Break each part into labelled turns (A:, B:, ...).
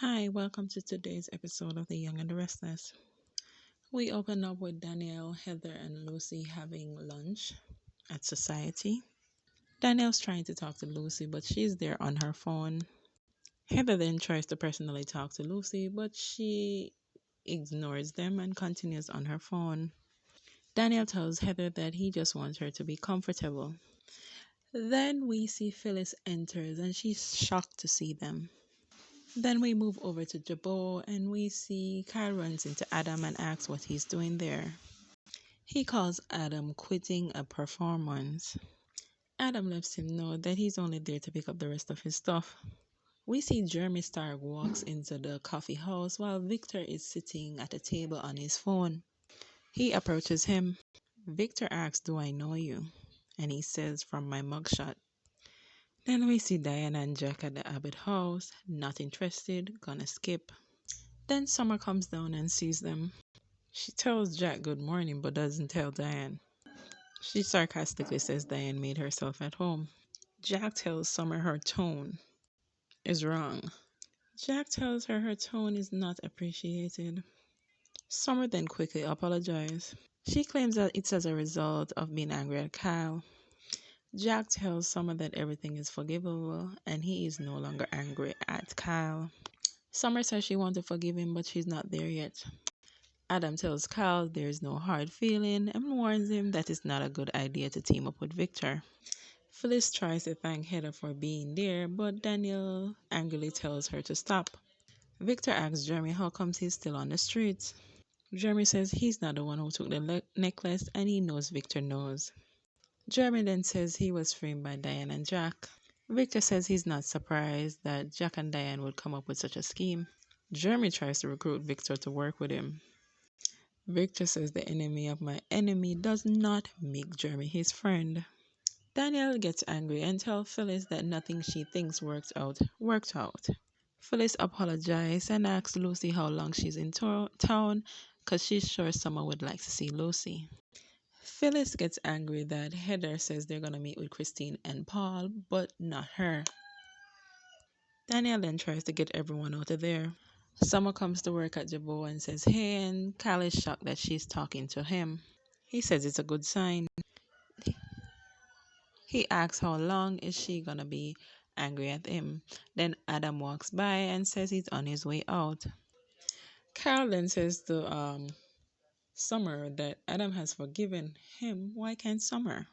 A: Hi, welcome to today's episode of The Young and the Restless. We open up with Danielle, Heather, and Lucy having lunch at Society. Danielle's trying to talk to Lucy, but she's there on her phone. Heather then tries to personally talk to Lucy, but she ignores them and continues on her phone. Danielle tells Heather that he just wants her to be comfortable. Then we see Phyllis enters and she's shocked to see them. Then we move over to Jabot and we see Kyle runs into Adam and asks what he's doing there. He calls Adam quitting a performance. Adam lets him know that he's only there to pick up the rest of his stuff. We see Jeremy Stark walks into the coffee house while Victor is sitting at a table on his phone. He approaches him. Victor asks, "Do I know you?" And he says, "From my mugshot." Then we see Diana and Jack at the Abbott house, not interested, gonna skip. Then Summer comes down and sees them. She tells Jack good morning but doesn't tell Diane. She sarcastically says Diane made herself at home. Jack tells Summer her tone is wrong. Jack tells her tone is not appreciated. Summer then quickly apologizes. She claims that it's as a result of being angry at Kyle. Jack tells Summer that everything is forgivable and he is no longer angry at Kyle. Summer says she wants to forgive him, but she's not there yet. Adam tells Kyle there's no hard feeling and warns him that it's not a good idea to team up with Victor. Phyllis tries to thank Heather for being there, but Daniel angrily tells her to stop. Victor asks Jeremy how comes he's still on the streets. Jeremy says he's not the one who took the necklace and he knows Victor knows. Jeremy then says he was framed by Diane and Jack. Victor says he's not surprised that Jack and Diane would come up with such a scheme. Jeremy tries to recruit Victor to work with him. Victor says the enemy of my enemy does not make Jeremy his friend. Danielle gets angry and tells Phyllis that nothing she thinks worked out. Phyllis apologizes and asks Lucy how long she's in town because she's sure someone would like to see Lucy. Phyllis gets angry that Heather says they're going to meet with Christine and Paul, but not her. Danielle then tries to get everyone out of there. Summer comes to work at Jabot and says hey, and Kyle is shocked that she's talking to him. He says it's a good sign. He asks how long is she gonna be angry at him. Then Adam walks by and says he's on his way out. Carol then says to Summer that Adam has forgiven him. Why can't Summer?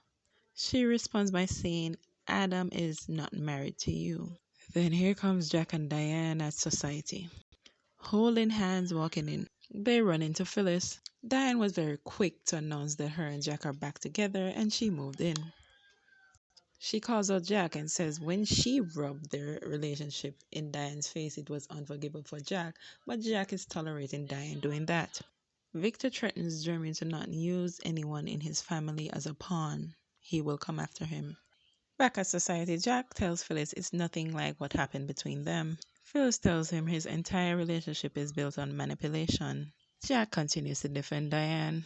A: She responds by saying Adam is not married to you. Then here comes Jack and Diane at Society, holding hands walking in. They run into Phyllis. Diane was very quick to announce that her and Jack are back together and she moved in. She calls out Jack and says when she rubbed their relationship in Diane's face, it was unforgivable for Jack, but Jack is tolerating Diane doing that. Victor threatens Jeremy to not use anyone in his family as a pawn. He will come after him. Back at Society, Jack tells Phyllis it's nothing like what happened between them. Phyllis tells him his entire relationship is built on manipulation. Jack continues to defend Diane.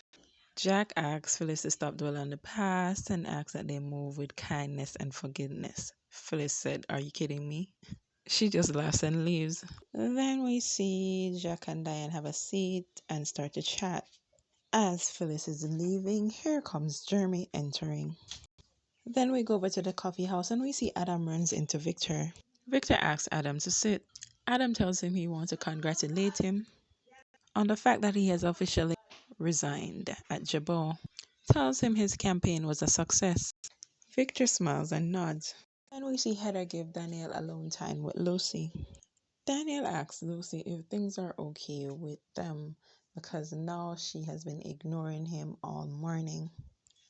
A: Jack asks Phyllis to stop dwelling on the past and asks that they move with kindness and forgiveness. Phyllis said, "Are you kidding me?" She just laughs and leaves. Then we see Jack and Diane have a seat and start to chat. As Phyllis is leaving, here comes Jeremy entering. Then we go over to the coffee house and we see Adam runs into Victor. Victor asks Adam to sit. Adam tells him he wants to congratulate him on the fact that he has officially resigned at Jabot. Tells him his campaign was a success. Victor smiles and nods. And we see Heather give Danielle alone time with Lucy. Danielle asks Lucy if things are okay with them because now she has been ignoring him all morning.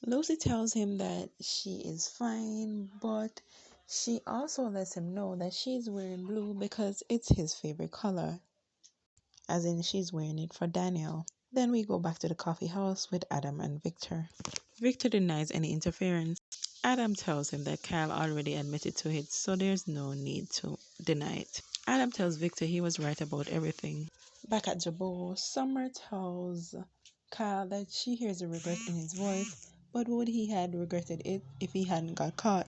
A: Lucy tells him that she is fine, but she also lets him know that she's wearing blue because it's his favorite color, as in she's wearing it for Danielle. Then we go back to the coffee house with Adam and Victor. Victor denies any interference. Adam tells him that Kyle already admitted to it, so there's no need to deny it. Adam tells Victor he was right about everything. Back at Jabot, Summer tells Kyle that she hears a regret in his voice, but would he had regretted it if he hadn't got caught?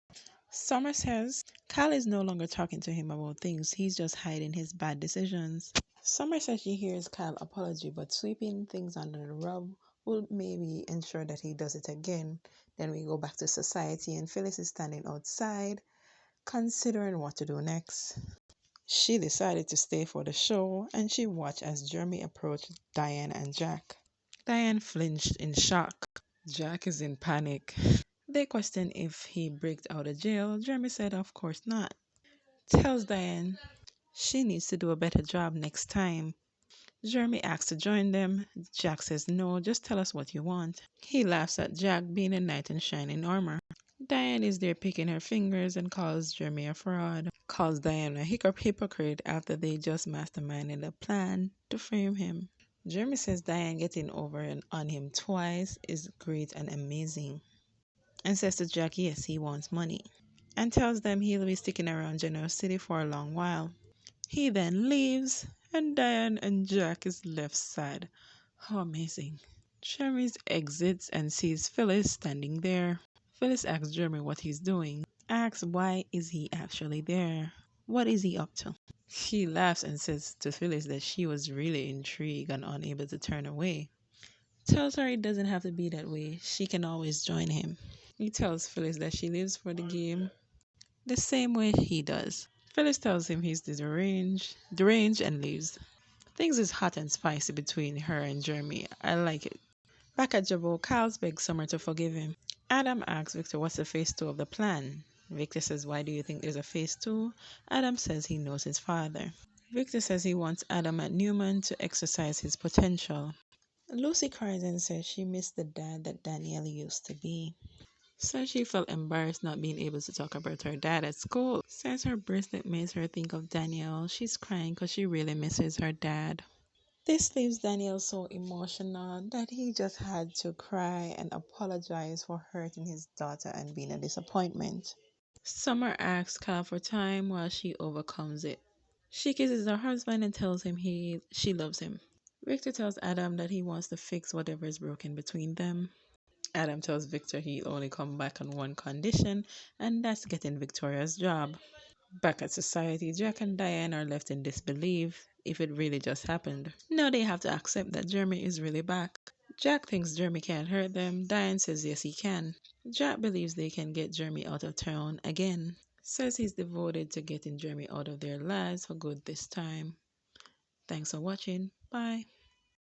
A: Summer says Kyle is no longer talking to him about things, he's just hiding his bad decisions. Summer says she hears Kyle apology, but sweeping things under the rug will maybe ensure that he does it again. Then we go back to society, and Phyllis is standing outside, considering what to do next. She decided to stay for the show, and she watched as Jeremy approached Diane and Jack. Diane flinched in shock. Jack is in panic. They question if he breaks out of jail. Jeremy said, of course not. Tells Diane she needs to do a better job next time. Jeremy asks to join them. Jack says, no, just tell us what you want. He laughs at Jack being a knight in shining armor. Diane is there picking her fingers and calls Jeremy a fraud. Calls Diane a hypocrite after they just masterminded a plan to frame him. Jeremy says Diane getting over and on him twice is great and amazing. And says to Jack, yes, he wants money. And tells them he'll be sticking around General City for a long while. He then leaves, and Diane and Jack is left sad. How amazing. Jeremy exits and sees Phyllis standing there. Phyllis asks Jeremy what he's doing. Asks why is he actually there? What is he up to? He laughs and says to Phyllis that she was really intrigued and unable to turn away. Tells her it doesn't have to be that way. She can always join him. He tells Phyllis that she lives for the game the same way he does. Phyllis tells him he's deranged and leaves. Things is hot and spicy between her and Jeremy. I like it. Back at Jabot, Kyle's begs Summer to forgive him. Adam asks Victor what's the phase 2 of the plan. Victor says, why do you think there's a phase 2? Adam says he knows his father. Victor says he wants Adam at Newman to exercise his potential. Lucy cries and says she missed the dad that Danielle used to be. Says she felt embarrassed not being able to talk about her dad at school. Says her bracelet makes her think of Danielle. She's crying because she really misses her dad. This leaves Daniel so emotional that he just had to cry and apologize for hurting his daughter and being a disappointment. Summer asks Kyle for time while she overcomes it. She kisses her husband and tells him she loves him. Victor tells Adam that he wants to fix whatever is broken between them. Adam tells Victor he'll only come back on one condition, and that's getting Victoria's job. Back at society, Jack and Diane are left in disbelief if it really just happened. Now they have to accept that Jeremy is really back. Jack thinks Jeremy can't hurt them. Diane says yes he can. Jack believes they can get Jeremy out of town again. Says he's devoted to getting Jeremy out of their lives for good this time. Thanks for watching. Bye.